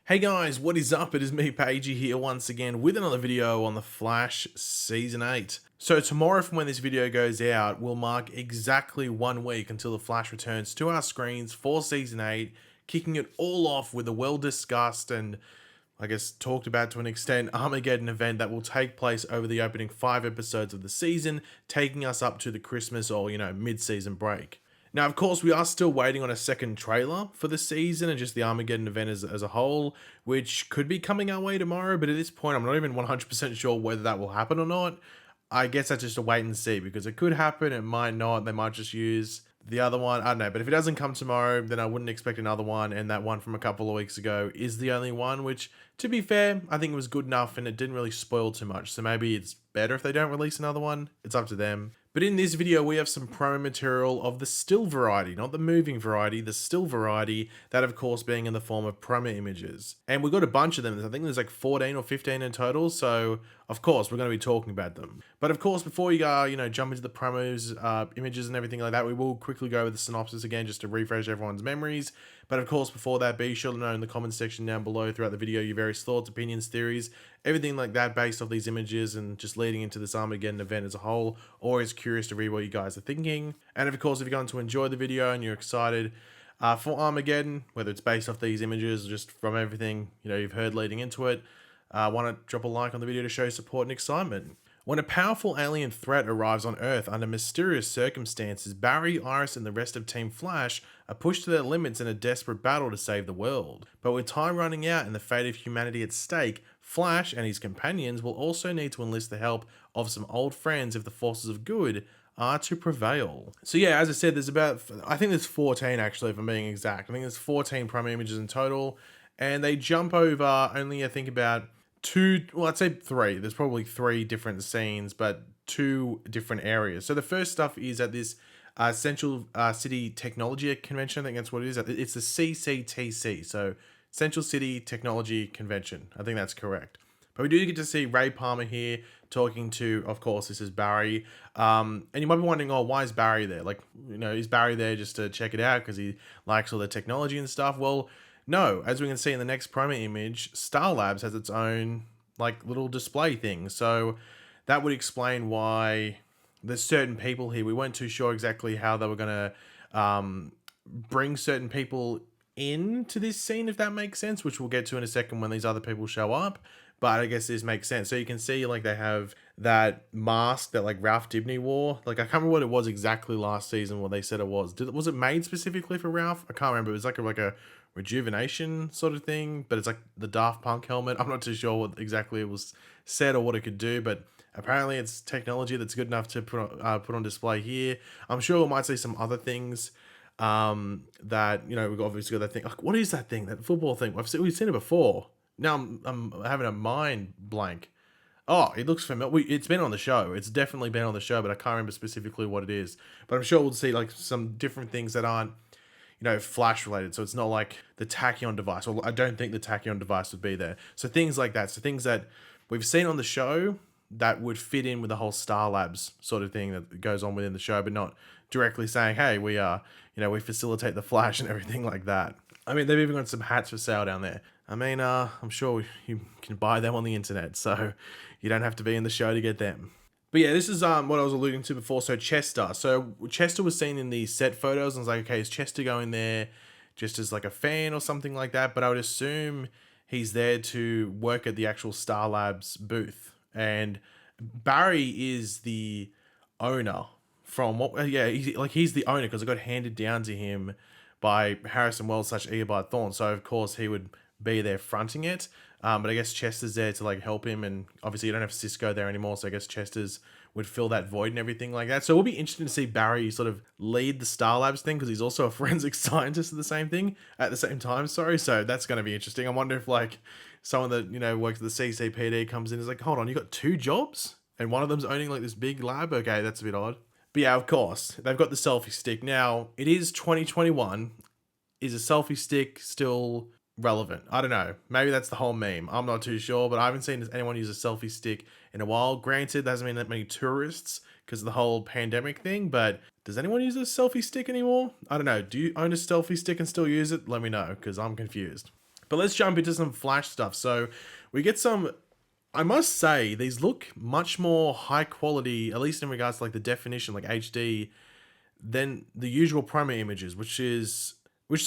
Hey guys, what is up? It is me, Pagey, here once again with another video on The Flash Season 8. So tomorrow from when this video goes out will mark exactly 1 week until The Flash returns to our screens for Season 8, kicking it all off with a well-discussed and I guess talked about to an extent Armageddon event that will take place over the opening 5 episodes of the season, taking us up to the Christmas or, mid-season break. Now, of course, we are still waiting on a second trailer for the season and just the Armageddon event as a whole, which could be coming our way tomorrow, but at this point, I'm not even 100% sure whether that will happen or not. I guess that's just a wait and see, because it could happen, it might not, they might just use the other one, I don't know, but if it doesn't come tomorrow, then I wouldn't expect another one, and that one from a couple of weeks ago is the only one, which, to be fair, I think it was good enough and it didn't really spoil too much, so maybe it's better if they don't release another one. It's up to them. But in this video, we have some promo material of the still variety, not the moving variety, the still variety, that of course being in the form of promo images. And we've got a bunch of them. I think there's like 14 or 15 in total, so of course we're going to be talking about them. But of course, before you jump into the promos, images and everything like that, we will quickly go over the synopsis again just to refresh everyone's memories. But of course, before that, be sure to know in the comment section down below throughout the video your various thoughts, opinions, theories, everything like that based off these images and just leading into this Armageddon event as a whole. Always curious to read what you guys are thinking. And of course, if you're going to enjoy the video and you're excited for Armageddon, whether it's based off these images or just from everything you've heard leading into it, why not drop a like on the video to show support and excitement. When a powerful alien threat arrives on Earth under mysterious circumstances, Barry, Iris, and the rest of Team Flash are pushed to their limits in a desperate battle to save the world. But with time running out and the fate of humanity at stake, Flash and his companions will also need to enlist the help of some old friends if the forces of good are to prevail. So yeah, as I said, I think there's 14 actually, if I'm being exact. I think there's 14 promo images in total, and they jump over only, I think, about I'd say 3. There's probably 3 different scenes, but 2 different areas. So the first stuff is at this Central City Technology Convention. I think that's what it is. It's the CCTC, so Central City Technology Convention. I think that's correct. But we do get to see Ray Palmer here talking to, of course, this is Barry. And you might be wondering, oh, why is Barry there? Like, is Barry there just to check it out because he likes all the technology and stuff? Well, no, as we can see in the next promo image, Star Labs has its own little display thing. So that would explain why there's certain people here. We weren't too sure exactly how they were going to bring certain people into this scene, if that makes sense, which we'll get to in a second when these other people show up. But I guess this makes sense. So you can see they have that mask that Ralph Dibny wore. I can't remember what it was exactly last season, what they said it was. Was it made specifically for Ralph? I can't remember. It was like a rejuvenation sort of thing, but it's like the Daft Punk helmet. I'm not too sure what exactly it was said or what it could do, but apparently it's technology that's good enough to put on display here. I'm sure we might see some other things that we've obviously got that thing. What is that thing? That football thing? We've seen it before. Now I'm having a mind blank. Oh, it looks familiar. It's been on the show. It's definitely been on the show, but I can't remember specifically what it is. But I'm sure we'll see some different things that aren't Flash related. So it's not like the tachyon device. Well, I don't think the tachyon device would be there. So things like that. So things that we've seen on the show that would fit in with the whole Star Labs sort of thing that goes on within the show, but not directly saying, hey, we we facilitate the Flash and everything like that. I mean, they've even got some hats for sale down there. I mean, I'm sure you can buy them on the internet, so you don't have to be in the show to get them. But yeah, this is what I was alluding to before. So Chester. So Chester was seen in the set photos, and I was like, okay, is Chester going there just as a fan or something like that? But I would assume he's there to work at the actual Star Labs booth. And Barry is the owner from he's the owner because it got handed down to him by Harrison Wells / Eobard Thawne. So of course he would be there fronting it. But I guess Chester's there to help him, and obviously you don't have Cisco there anymore, so I guess Chester's would fill that void and everything like that. So it'll be interesting to see Barry sort of lead the Star Labs thing, because he's also a forensic scientist at the same time. So that's going to be interesting. I wonder if someone that works at the CCPD comes in and is like, hold on, you got 2 jobs and one of them's owning this big lab? Okay, that's a bit odd. But yeah, of course, they've got the selfie stick. Now, it is 2021. Is a selfie stick still relevant? I don't know. Maybe that's the whole meme. I'm not too sure, but I haven't seen anyone use a selfie stick in a while. Granted, there hasn't been that many tourists because of the whole pandemic thing, but does anyone use a selfie stick anymore? I don't know. Do you own a selfie stick and still use it? Let me know, because I'm confused. But let's jump into some Flash stuff. So we get some, I must say, these look much more high quality, at least in regards to like the definition, like HD, than the usual promo images, which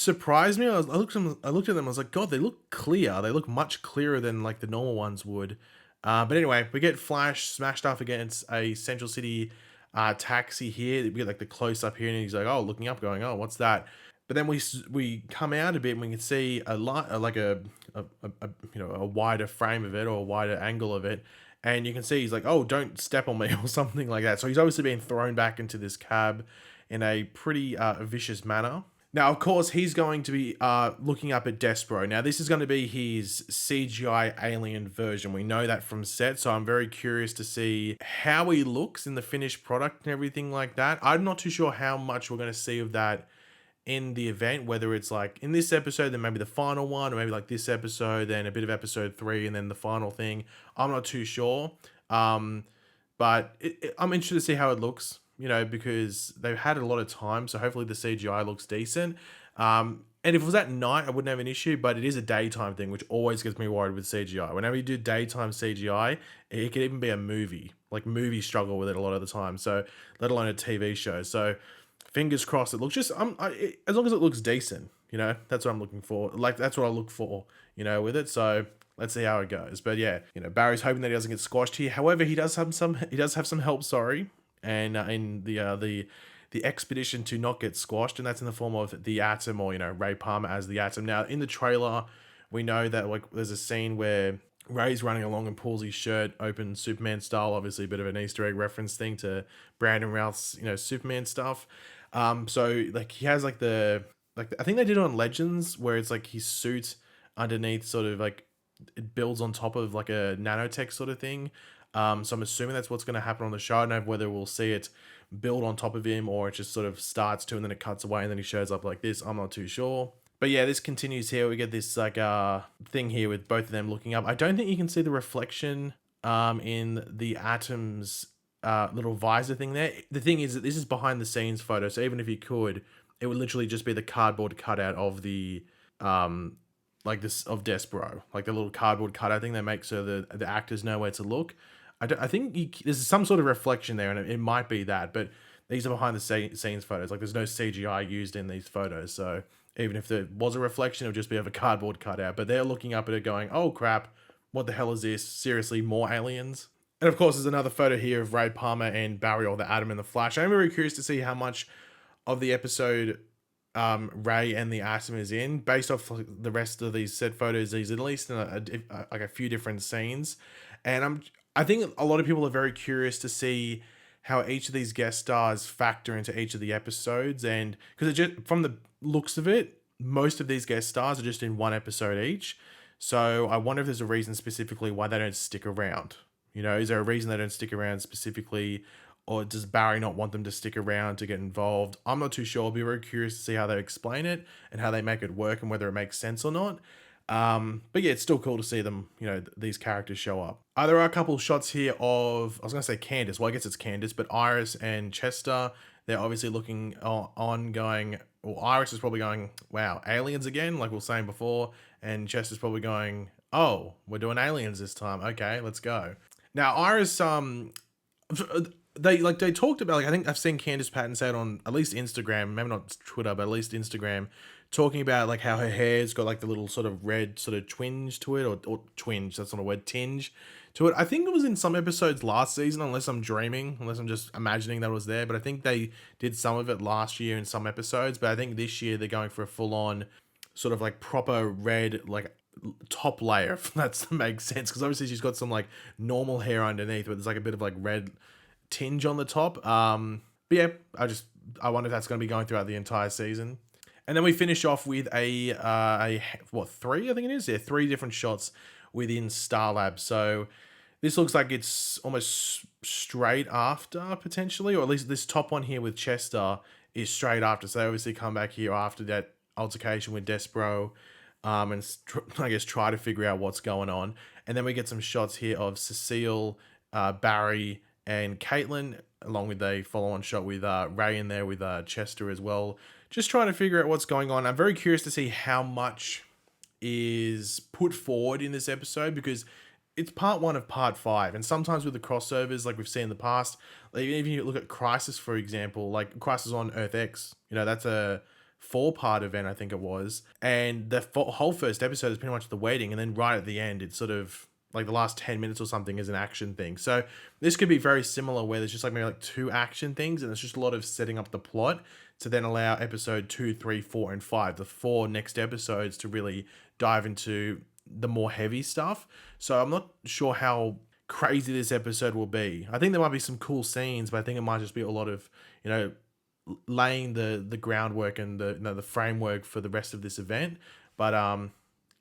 surprised me. I looked at them. I was like, God, they look clear. They look much clearer than like the normal ones would. But anyway, we get Flash smashed up against a Central City taxi here. We get like the close up here, and he's like, oh, looking up, going, oh, what's that? But then we come out a bit, and we can see a lot, like a a wider frame of it, or a wider angle of it, and you can see he's like, oh, don't step on me or something like that. So he's obviously being thrown back into this cab in a pretty vicious manner. Now, of course, he's going to be looking up at Despero. Now, this is going to be his CGI alien version. We know that from set, so I'm very curious to see how he looks in the finished product and everything like that. I'm not too sure how much we're going to see of that in the event, whether it's like in this episode, then maybe the final one, or maybe like this episode, then a bit of episode 3, and then the final thing. I'm not too sure. But I'm interested to see how it looks. Because they've had a lot of time, so hopefully the CGI looks decent. And if it was at night, I wouldn't have an issue, but it is a daytime thing, which always gets me worried with CGI. Whenever you do daytime CGI, it could even be a movie. Like, movies struggle with it a lot of the time, so let alone a TV show. So, fingers crossed, it looks just, as long as it looks decent, that's what I'm looking for. Like, that's what I look for, with it, so... Let's see how it goes. But yeah, Barry's hoping that he doesn't get squashed here. However, he does have some help, and in the expedition to not get squashed, and that's in the form of the Atom, or Ray Palmer as the Atom. Now in the trailer, we know that like there's a scene where Ray's running along and pulls his shirt open, Superman style. Obviously, a bit of an Easter egg reference thing to Brandon Routh's Superman stuff. So like he has like I think they did it on Legends, where it's like his suit underneath sort of like it builds on top of like a nanotech sort of thing. So I'm assuming that's what's going to happen on the show. I don't know whether we'll see it build on top of him, or it just sort of starts to and then it cuts away and then he shows up like this. I'm not too sure. But yeah, this continues here. We get this like thing here with both of them looking up. I don't think you can see the reflection in the Atom's little visor thing there. The thing is that this is behind the scenes photo, so even if you could, it would literally just be the cardboard cutout of the like this of Despero, like the little cardboard cutout thing they make so the actors know where to look. I think there's some sort of reflection there, and it might be that, but these are behind the scenes photos. Like there's no CGI used in these photos, so even if there was a reflection, it would just be of a cardboard cutout. But they're looking up at it going, oh crap, what the hell is this? Seriously, more aliens? And of course, there's another photo here of Ray Palmer and Barry, or the Atom and the Flash. I'm very curious to see how much of the episode Ray and the Atom is in. Based off the rest of these set photos, he's at least in a few different scenes, and I think a lot of people are very curious to see how each of these guest stars factor into each of the episodes, and because from the looks of it, most of these guest stars are just in one episode each. So I wonder if there's a reason specifically why they don't stick around. Is there a reason they don't stick around specifically? Or does Barry not want them to stick around to get involved? I'm not too sure. I'll be very curious to see how they explain it and how they make it work and whether it makes sense or not. But yeah, it's still cool to see them, these characters show up. There are a couple of shots here of, I was going to say Candace. Well, I guess it's Candace, but Iris and Chester, they're obviously looking on going, well, Iris is probably going, wow, aliens again, like we were saying before. And Chester's probably going, oh, we're doing aliens this time. Okay, let's go. Now, Iris, they talked about, like, I think I've seen Candice Patton say it on at least Instagram, maybe not Twitter, but at least Instagram, talking about like how her hair's got like the little sort of red sort of twinge to it, or twinge, that's not a word, tinge to it. I think it was in some episodes last season, unless I'm dreaming, unless I'm just imagining that it was there, but I think they did some of it last year in some episodes, but I think this year they're going for a full-on sort of like proper red, like top layer, if that makes sense, because obviously she's got some like normal hair underneath, but there's like a bit of like red tinge on the top. But yeah, I wonder if that's going to be going throughout the entire season. And then we finish off with three, I think it is? Yeah, 3 different shots within Starlab. So this looks like it's almost straight after, potentially, or at least this top one here with Chester is straight after. So they obviously come back here after that altercation with Despero, and I guess try to figure out what's going on. And then we get some shots here of Cecile, Barry, and Caitlin, along with a follow-on shot with Ray in there with Chester as well. Just trying to figure out what's going on. I'm very curious to see how much is put forward in this episode, because it's part 1 of part 5, and sometimes with the crossovers like we've seen in the past, like even if you look at Crisis, for example, like Crisis on Earth X, that's a 4-part event, I think it was, and the whole first episode is pretty much the waiting, and then right at the end it's sort of like the last 10 minutes or something is an action thing. So this could be very similar, where there's just like maybe like 2 action things, and it's just a lot of setting up the plot to then allow episode 2, 3, 4, and 5, the 4 next episodes, to really dive into the more heavy stuff. So I'm not sure how crazy this episode will be. I think there might be some cool scenes, but I think it might just be a lot of, laying the groundwork and the framework for the rest of this event. But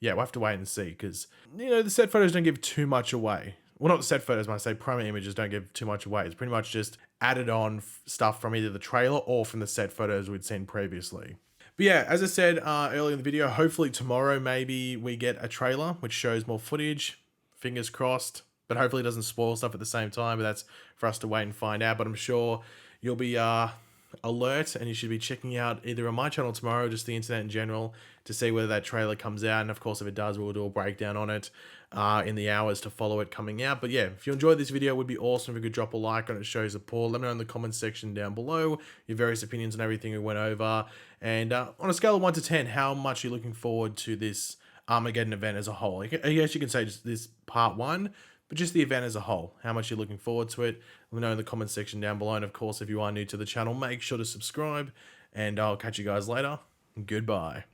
yeah, we'll have to wait and see, because the set photos don't give too much away. Well, not the set photos, when I say promo images don't give too much away. It's pretty much just added on stuff from either the trailer or from the set photos we'd seen previously. But yeah, as I said earlier in the video, hopefully tomorrow maybe we get a trailer which shows more footage. Fingers crossed. But hopefully it doesn't spoil stuff at the same time. But that's for us to wait and find out. But I'm sure you'll be alert, and you should be checking out either on my channel tomorrow or just the internet in general to see whether that trailer comes out. And of course, if it does, we'll do a breakdown on it in the hours to follow it coming out. But yeah, if you enjoyed this video, it would be awesome if you could drop a like on it, show support. Let me know in the comments section down below your various opinions on everything we went over, and on a scale of 1 to 10, how much you're looking forward to this Armageddon event as a whole. I guess you can say just this part 1, but just the event as a whole, how much you're looking forward to it. Let me know in the comments section down below. And of course, if you are new to the channel, make sure to subscribe, and I'll catch you guys later. Goodbye.